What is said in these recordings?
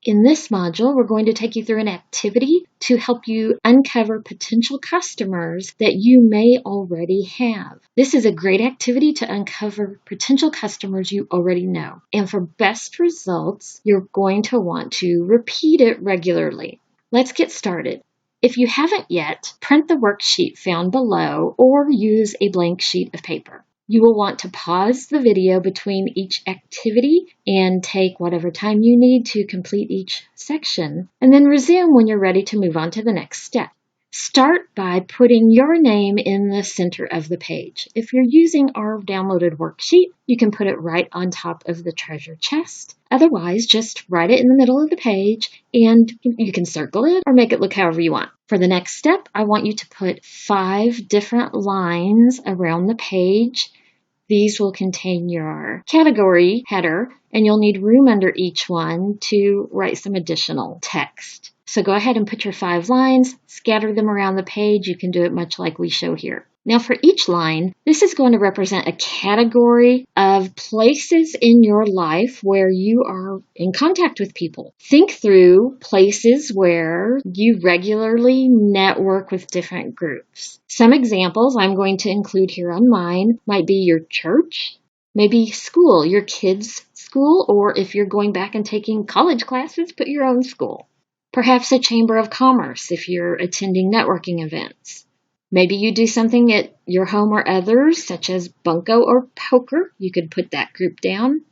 In this module, we're going to take you through an activity to help you uncover potential customers that you may already have. This is a great activity to uncover potential customers you already know. And for best results, you're going to want to repeat it regularly. Let's get started. If you haven't yet, print the worksheet found below or use a blank sheet of paper. You will want to pause the video between each activity and take whatever time you need to complete each section, and then resume when you're ready to move on to the next step. Start by putting your name in the center of the page. If you're using our downloaded worksheet, you can put it right on top of the treasure chest. Otherwise, just write it in the middle of the page and you can circle it or make it look however you want. For the next step, I want you to put 5 different lines around the page. These will contain your category header, and you'll need room under each one to write some additional text. So go ahead and put your 5 lines, scatter them around the page. You can do it much like we show here. Now for each line, this is going to represent a category of places in your life where you are in contact with people. Think through places where you regularly network with different groups. Some examples I'm going to include here on mine might be your church, maybe school, your kids' school, or if you're going back and taking college classes, put your own school. Perhaps a chamber of commerce if you're attending networking events. Maybe you do something at your home or others, such as bunco or poker. You could put that group down.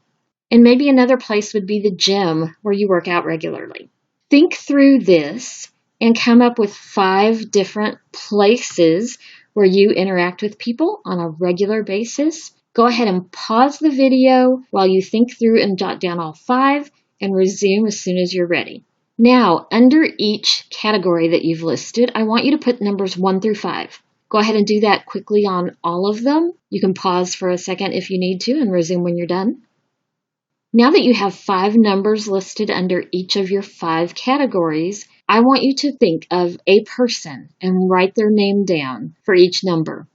And maybe another place would be the gym where you work out regularly. Think through this and come up with 5 different places where you interact with people on a regular basis. Go ahead and pause the video while you think through and jot down all 5 and resume as soon as you're ready. Now, under each category that you've listed, I want you to put numbers 1 through 5. Go ahead and do that quickly on all of them. You can pause for a second if you need to and resume when you're done. Now that you have 5 numbers listed under each of your 5 categories, I want you to think of a person and write their name down for each number.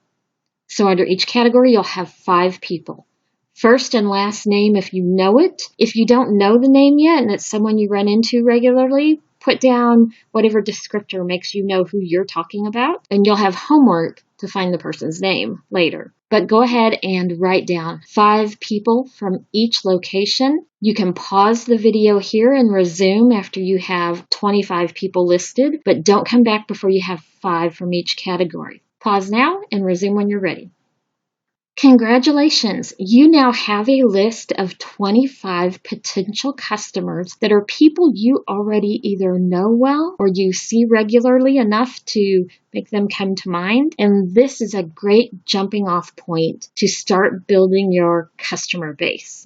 So under each category, you'll have 5 people. First and last name if you know it. If you don't know the name yet and it's someone you run into regularly, put down whatever descriptor makes you know who you're talking about, and you'll have homework to find the person's name later. But go ahead and write down 5 people from each location. You can pause the video here and resume after you have 25 people listed, but don't come back before you have 5 from each category. Pause now and resume when you're ready. Congratulations! You now have a list of 25 potential customers that are people you already either know well or you see regularly enough to make them come to mind. And this is a great jumping off point to start building your customer base.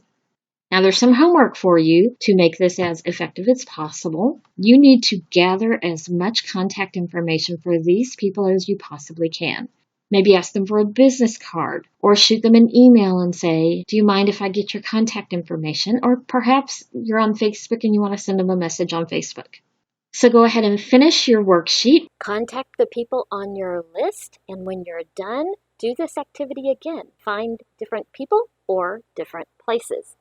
Now there's some homework for you to make this as effective as possible. You need to gather as much contact information for these people as you possibly can. Maybe ask them for a business card or shoot them an email and say, do you mind if I get your contact information? Or perhaps you're on Facebook and you want to send them a message on Facebook. So go ahead and finish your worksheet. Contact the people on your list, and when you're done, do this activity again. Find different people or different places.